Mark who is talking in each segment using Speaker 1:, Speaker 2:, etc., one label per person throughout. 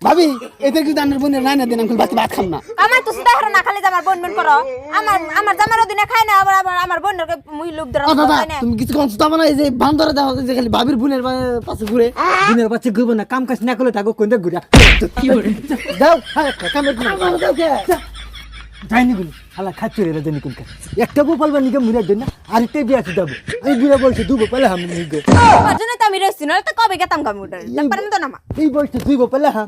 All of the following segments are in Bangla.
Speaker 1: ভাবি এদের কি দানের বোনের নাই না দেন আমি ভাত খাম না
Speaker 2: আমার তো সুদা হারা না খালি জামার বোন বোন করো আমার জামার দিনে খায় না আবার আমার বোনের মুই লোভ ধরা
Speaker 1: দাদা তুমি কিছু কোন সুতা বানাই যে বান্দরে দাও যে খালি ভাবির বোনের পাশে ঘুরে
Speaker 3: দিনের বাচ্চা ঘুরবো না কাম কাজ না করলে থাকো কোন দেখ ঘুরে
Speaker 1: দাও হ্যাঁ কামে দাও কে
Speaker 3: যাইনি গুলি হালা খাচ্ছি রে জানি কোনটা একটা গোপাল বা নিকে মুড়ে দেন না আরেকটা বিয়া আছে যাবো এই বিয়া বলছে দুগো পালে হাম নিগে
Speaker 2: ওর জন্য তো আমি রইছি না তো কবে গেতাম কম্পিউটার তারপরে তো না
Speaker 3: এই বলছে দুগো পালে হাম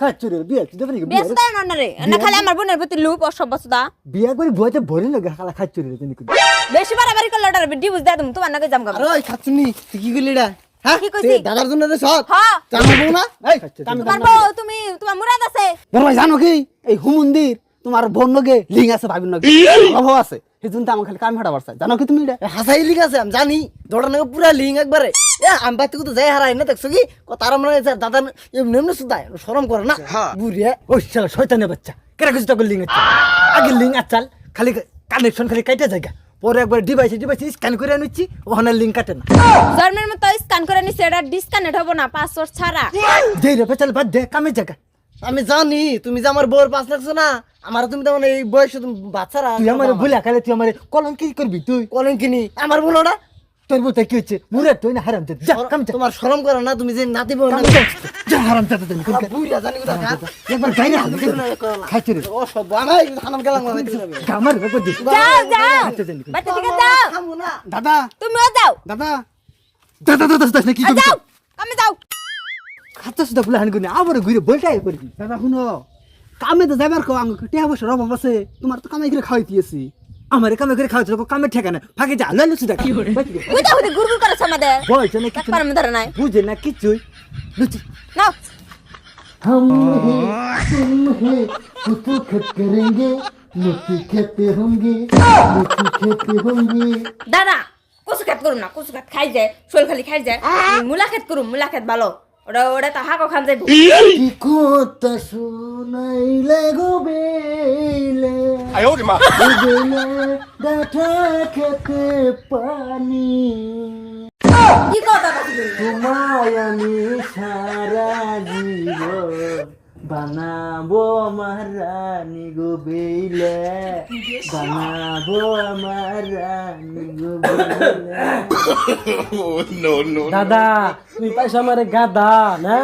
Speaker 3: খাচ্ছি রে বিয়া আছে দেবনি বিয়া
Speaker 2: ব্যস্ত না রে না খালি আমার বোনের প্রতি লোভ অসভ্য সুদা
Speaker 3: বিয়া করে বুয়াতে ভরে লাগে হালা খাচ্ছি রে জানি কোন
Speaker 2: বেশি বাড়াবাড়ি করলে ওটার ডিভোর্স দেয় তুমি তোমার নাকি জাম
Speaker 1: আরে ওই খাচ্ছনি তুই কি কইলি এটা হ্যাঁ
Speaker 2: কি কইছি?
Speaker 1: দাদার জন্য রে সৎ
Speaker 2: হ্যাঁ
Speaker 1: জানো বউ না এই কামে
Speaker 2: তোমার বউ তুমি তোমার মুরাদ আছে
Speaker 1: বড় ভাই জানো কি এই হুমন্দির তোমার বোন লগে লিং আছে ভাবির লগে অভাব আছে সেজন্য তো আমার খালি কাম হাঁটা বাড়ছে জানো কি তুমি এটা হাসাই লিং আছে আমি জানি দড়ার নাকি পুরা লিং একবারে এ আমি বাইতে তো যাই হারাই না দেখছো কি তার আমরা দাদা এমনি এমনি সুদায় শরম করে না বুড়িয়ে
Speaker 3: ওই শালা শয়তানের বাচ্চা কেরা কিছু তখন লিং আছে আগে লিং আচাল খালি কানেকশন খালি কাইটা জায়গা পরে একবার ডিভাইসে স্ক্যান করে আনিছি ওখানে লিং কাটে না
Speaker 2: জন্মের মতো স্ক্যান করে নিছে এটা ডিসকানেক্ট হবো না পাসওয়ার্ড ছাড়া
Speaker 3: যেই রে পেছাল বাদ দে কামে জায়গা
Speaker 1: আমি জানি তুমি যে আমার বউর পাশ লাগছো না আমার তুমি তেমন এই বয়সে তুমি বাচ্চারা
Speaker 3: তুই আমার ভুলে খালে তুই আমার কলম কি করবি তুই
Speaker 1: কলেন কিনি আমার বোন না
Speaker 3: তোর বলতে কি হচ্ছে মুরে তুই না হারাম যা কাম যা
Speaker 1: তোমার শরম করে না তুমি যে নাতি বোন না
Speaker 3: যা হারাম যা তুই কোন
Speaker 1: বুড়িয়া জানি কোথা
Speaker 3: একবার গাইরে হাল খাইছে রে
Speaker 1: ও সব বানাই হানাম গেলাম
Speaker 3: আমার ব্যাপার দিস
Speaker 2: যাও যাও
Speaker 3: আচ্ছা জানি
Speaker 2: বাচ্চা থেকে যাও
Speaker 1: খামু না দাদা
Speaker 2: তুমিও যাও
Speaker 1: দাদা
Speaker 3: দাদা দাদা দাদা কি করবি
Speaker 2: যাও আমি যাও
Speaker 3: খাতা সুদা ফুলা হান গুনে আবার ঘুরে বলটাই করবি
Speaker 1: দাদা শুনো কামে তো যাবার কো আমি টিয়া বছর অভাব আছে তোমার তো কামাই করে খাওয়াই দিয়েছি
Speaker 3: আমার কামে করে খাওয়াতে কামে ঠেকা না ফাঁকে যা লালু সুদা কি করে
Speaker 2: ওই তো ওই গুরগুর করেছে আমাদের
Speaker 3: বলছে না কিছু
Speaker 2: একবার ধরে নাই
Speaker 3: বুঝে না কিছুই লুচি
Speaker 2: নাও
Speaker 3: हम तुम है कुछ खत करेंगे लुचि खेते होंगे लुचि खेते होंगे
Speaker 2: দাদা কচু খেত করুম না কচু খেত খাই যায় শোল খালি খাই যায় মুলা খেত করুম মুলা খেত ভালো ওটা ওটা তো হাঁকো খান যাইব
Speaker 3: কি কথা শুনাইলে গো বেলে বেলে ডাটা খেতে পানি
Speaker 2: কি কথা বলছিস
Speaker 3: তোমায় আমি সারা জীবন বানাবো আমার রানী গো বেলে বানাবো আমার রানী গো বেলে দাদা তুমি পাইছো আমারে গাদা না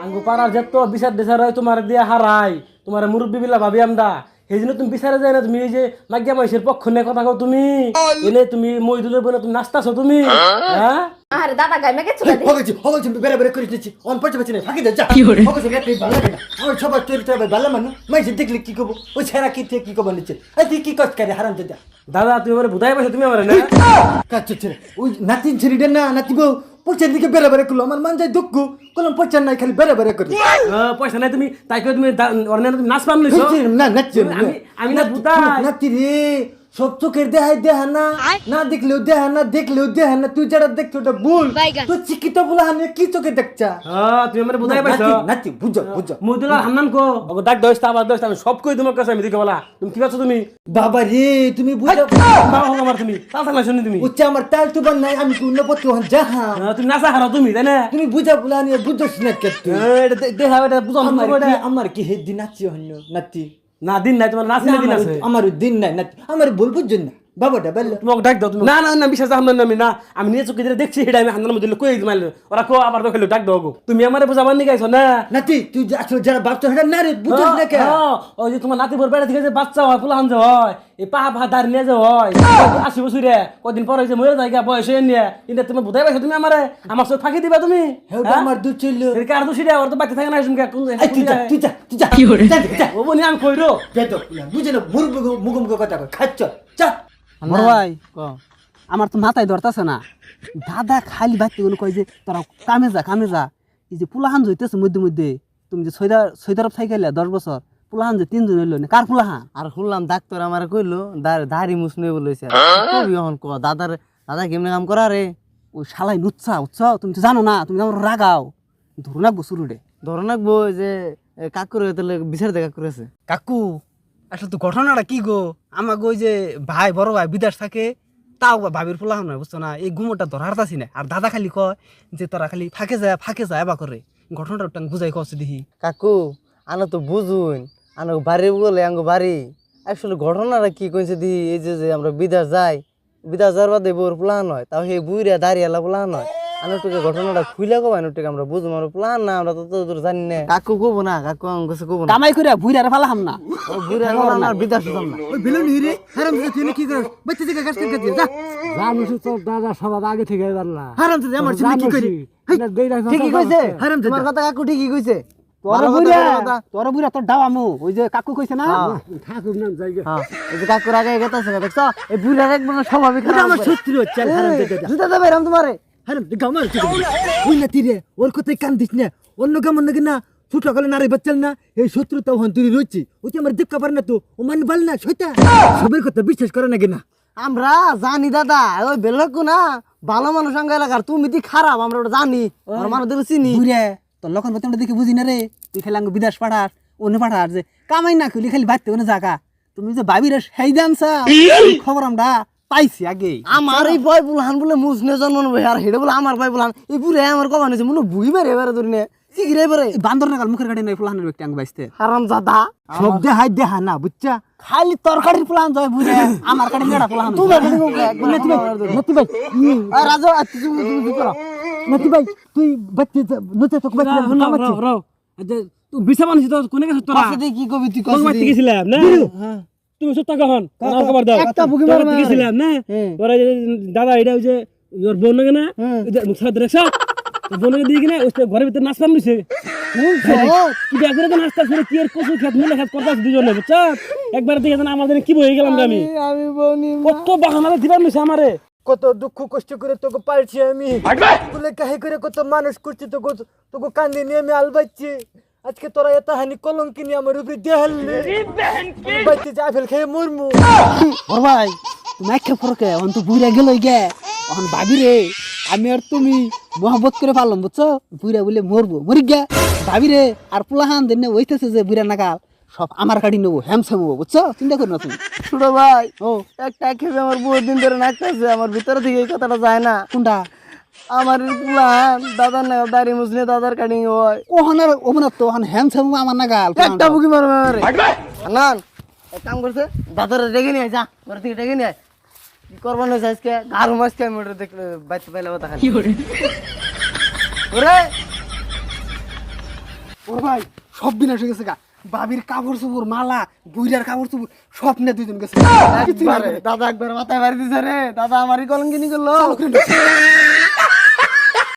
Speaker 3: আঙ্গু পাড়ার যত বিচার দেশার হয় তোমার দিয়ে হারাই তোমার মুরব্বী বিলা ভাবি আমরা সেই জন্য তুমি বিচারে যায় না তুমি এই যে মাগিয়া মাইসের পক্ষ নিয়ে কথা কও তুমি এনে তুমি মইদুলের বলে তুমি নাচতাছো তুমি হ্যাঁ
Speaker 2: আরে দাদা গাইমে গেছো
Speaker 3: হগেছি বেরে বেরে করে দিচ্ছি অন পড়ছে পাচ্ছি না ফাঁকি দে যা হগেছি বেরে ভালো লাগে না আমার সবার তৈরি তৈরি ভালো মানুষ মাইসে দেখলে কি করবো ওই ছেড়া কি থেকে কি করবো নিচ্ছে তুই কি কাজ করে হারাম যা দাদা তুমি আমার বুধাই পাইছো তুমি আমার না কাজ ছেড়ে ওই নাতিন ছেড়ে না নাতিব পয়সার দিকে বেড়ে বেড়ে করলো আমার মান যায় দুঃখ করলাম পয়সা নাই খালি বেড়ে বেড়ে করি পয়সা নাই তুমি তাই করে তুমি তুমি নাচ পাম না নাচছি আমি না বুধাই নাতি রে সব চোখের দেহাই দেহা না না দেখলেও দেহা না দেখলেও দেহা না তুই যারা দেখছো ওটা ভুল তুই চিকিত বলা হানে কি চোখে দেখছা
Speaker 4: তুমি আমার বুঝাই পাইছো
Speaker 3: নাতি বুঝো বুঝো
Speaker 4: মুদুলা হান্নান কো ওগো ডাক দইছ আবার দইছ আমি সব কই তোমার কাছে আমি দিকে বলা তুমি কি করছো তুমি
Speaker 3: বাবা রে তুমি বুঝো
Speaker 4: বাবা হোক আমার তুমি তাল থাকলা শুনি তুমি
Speaker 3: উচ্চ আমার তাল তো বান নাই আমি কোন পত্র হন যাহা
Speaker 4: তুমি নাচা হারা তুমি তাই না
Speaker 3: তুমি বুঝা বলা নিয়ে বুঝছ না কে তুই
Speaker 4: এটা দেখা এটা বুঝাম
Speaker 3: আমার কি হে দিন নাচি হন নাতি
Speaker 4: না দিন নাই তোমার নাচ দিন আছে
Speaker 3: আমার দিন নাই নাতি আমার বল বুঝছ না বাবাটা বল
Speaker 4: তুমি ওকে ডাক দাও তুমি না না না বিশ্বাস হাম না আমি না আমি নিয়ে চোখে ধরে দেখছি এটা আমি হান্নান মধ্যে কই মাইল ওরা কো আবার তো খেলো ডাক দাও গো তুমি আমারে বুঝাবার নি গাইছো না
Speaker 3: নাতি তুই আসলে যারা বাচ্চা হেডা না রে বুঝছ না কে
Speaker 4: ওই যে তোমার নাতি বর বেড়া থেকে যে বাচ্চা হয় ফুলা হান যে হয় এই পা পা দাঁড় নিয়ে যে হয় 80 বছরে কদিন পরে যে মরে যায় বয়স হয়ে নিয়ে কিন্তু তুমি বুঝাই পাইছো তুমি আমারে আমার চোখ ফাঁকি দিবা তুমি
Speaker 3: আমার দুধ ছিল
Speaker 4: কার দোষী রে ওর তো বাকি থাকে না শুনকে
Speaker 3: তুই যা কি করে
Speaker 4: ও বনি আমি কইরো
Speaker 3: বেতো বুঝে না মুখ কথা কই খাচ্ছ চা
Speaker 1: বড় ভাই আমার তো মাথায় ধরতেছে না দাদা খালি বাইতে গুলো কয় যে তোরা কামে যা এই যে পুলাহান জইতেছে মধ্যে মধ্যে তুমি যে সৈদারব থাইকাইলা 10 বছর পুলাহান যে 3 জন হইলো না কার পুলাহান
Speaker 5: আর শুনলাম ডাক্তার আমার কইলো দাড়ি মুছনে বলেছে কবি এখন ক দাদা কেমনে কাম করা রে
Speaker 1: ওই শালাই উৎসাহ তুমি তো জানো না তুমি আমার রাগাও ধরু না বসুর রে
Speaker 5: ধরো নাকবো যে কাকুর তাহলে বিচার দেখা করেছে
Speaker 1: কাকু আসলে তো ঘটনাটা কি গো আমাকে ওই যে ভাই বড় ভাই বিদেশ থাকে তাও ভাবির পোলাহান নয় বুঝছো না এই গুমোটা ধরারতাছি না আর দাদা খালি কয় যে তোরা খালি ফাঁকে যায় এবা করে ঘটনাটা একটু বুঝাই কষ্ট দিহি।
Speaker 5: কাকু আনা তো বুঝুন আনা বাড়ি বলে আঙ্গো বাড়ি আসলে ঘটনাটা কি কইছে দি এই যে আমরা বিদেশ যাই বিদেশ যাওয়ার বাদে বউর প্লান হয় তাও সেই বুইরা দাঁড়িয়ে এলা প্লান হয় আনুটিকে ঘটনাটা খুইলে কব আনুটিকে আমরা বুঝবো আমরা প্লান না আমরা তো দূর জানি না কাকু কব না কাকু আমার কাছে কব না
Speaker 1: কামাই করে বুইরারে ফালাহাম না।
Speaker 5: বুইরা না বিদেশ যাম না
Speaker 3: ওই বেলুন রে হারাম দাদা তুই কি করিস বাচ্চা থেকে কাজ করে যা
Speaker 4: জানিস তো দাদা সবার আগে থেকে জানলা
Speaker 3: হারাম দাদা আমার ছেলে কি করি
Speaker 5: ঠিকই কইছে
Speaker 3: হারাম
Speaker 5: তোমার কথা কাকু ঠিকই কইছে
Speaker 1: তোর বুইরা তোর ডাওয়ামু ওই যে কাকু কইছে না
Speaker 4: ঠাকুর নাম জায়গা
Speaker 5: হ্যাঁ এই যে কাকুর আগে গেতাছে দেখছ এই বুইরা একবার স্বাভাবিক
Speaker 3: আমার শত্রু হচ্ছে হারাম দাদা
Speaker 5: জুতা দেবে রাম তোমারে
Speaker 3: হারাম গামাল ওই না তীরে ওর কথাই কান দিস না অন্য কেমন নাকি না ছোট কালে নারী বাচ্চাল না এই শত্রুতা হন তুই রয়েছি ওই আমার দেখা পারে না তো ও মানে বল না শৈতা সবের কথা বিশ্বাস করে নাকি না
Speaker 5: আমরা জানি দাদা ওই বেলকু না ভালো মানুষ আঙ্গ এলাকার তুমি দি খারাপ আমরা ওটা জানি আমরা মানুষ দেখে চিনি
Speaker 1: বুইরা তোর লক্ষণ প্রথমটা দেখে বুঝি না রে, তুই খালি আঙ্গ বিদেশ পাঠাস অন্য পাঠাস যে কামাই না খুলি খালি বাড়তে কোনো জায়গা তুমি যে ভাবিরে সেই জানছা খবর আমরা পাইছি আগে।
Speaker 5: আমার এই ভয় বুলহান বলে মুসনে জন্ম নেবে আর হেডে বলে আমার ভয় বুলহান এই পুরে আমার কমান হয়েছে মনে বুই মারে এবারে ধরে নে শিগিরে এবারে
Speaker 1: বান্দর নাগাল মুখের গাড়ি নাই ফুলাহানের ব্যক্তি আঙ্গ বাইসতে
Speaker 5: হারাম জাদা
Speaker 3: শব্দে হাই দেখা না বুঝছা
Speaker 1: খালি তরকারির ফুলাহান যায় বুঝে আমার কাছে মেড়া ফুলাহান
Speaker 5: তুমি
Speaker 3: নতি ভাই
Speaker 5: রাজা তুমি কি করো
Speaker 3: নতি ভাই তুই বাচ্চা নতে তো বাচ্চা কামাচ্ছি
Speaker 4: তুই বিছা মানুষ তো কোনে গেছ তোরা
Speaker 5: কাছে কি কবি তুই
Speaker 4: কোন মারতে গেছিলাম না তুমি সত্য কখন আমার খবর দাও
Speaker 3: একটা বুকি
Speaker 4: তোরা
Speaker 3: মার
Speaker 4: গেছিলাম না ওরা যে দাদা এটা ওই যে ওর বোন না মুখ সাথে দেখছ বোনকে দিয়ে কিনা ওই ঘরের ভিতরে নাচ পান দিছে কি দেখরে তো নাচতা শুনে কি এর কচু খেত মিলে খেত করতাছ দুজনে বুঝছ একবার দেখে না আমাদের কি বই গেলাম আমি
Speaker 5: আমি বনি
Speaker 4: কত বাহানা দিবার মিছে আমারে
Speaker 3: কত দুঃখ কষ্ট করে তোকে পালছি আমি বলে কাহে করে কত মানুষ করছি তোকে কান্দে নিয়ে আমি আলবাচ্ছি আজকে তোরা এত হানি কলঙ্কি নিয়ে আমার উপরে দেহালে বাইতে যা ফেল খেয়ে মরমু
Speaker 1: ওর ভাই তুমি একটা ফরকে এখন তো বুইরা গেল গে এখন ভাবি রে আমি আর তুমি মোহাম্মত করে পারলাম বুঝছো বুইরা বলে মরবো মরি গে ভাবি রে আর পুলাহান দিন ওইতেছে যে বুইরা নাগাল সব আমার গাড়ি নেবো হ্যামসাম হবো বুঝছো চিন্তা করো না তুমি।
Speaker 5: ছোট ভাই
Speaker 1: ও
Speaker 5: একটা খেয়ে আমার বহুত দিন ধরে নাচতেছে আমার ভিতরে থেকে এই কথাটা যায় না
Speaker 1: কোনটা
Speaker 5: আমার পুলান দাদার না দাড়ি মুছলে দাদার কাটিং হয়
Speaker 1: ওখানের ওখানে তো ওখানে হ্যামসাম আমার নাগাল
Speaker 5: একটা বুকি মারবে আমারে নান এক কাম করছে দাদার ডেকে নিয়ে আয়, যা ঘর থেকে ডেকে নিয়ে আয়। কি করবো না আজকে গারো মাছকে আমি ওটা দেখলে বাইতে পাইলে কথা খালি ওরে
Speaker 1: ওর ভাই সব বিনাশ হয়ে গেছে গা বাবির কাপড় চোপড় মালা বুইরার কাপড় চোপড় স্বপ্নে দুইজন গেছে
Speaker 5: একবারে দাদা একবার মাথায় বাড়ি দিছে রে দাদা আমারই কলঙ্কিনি করলো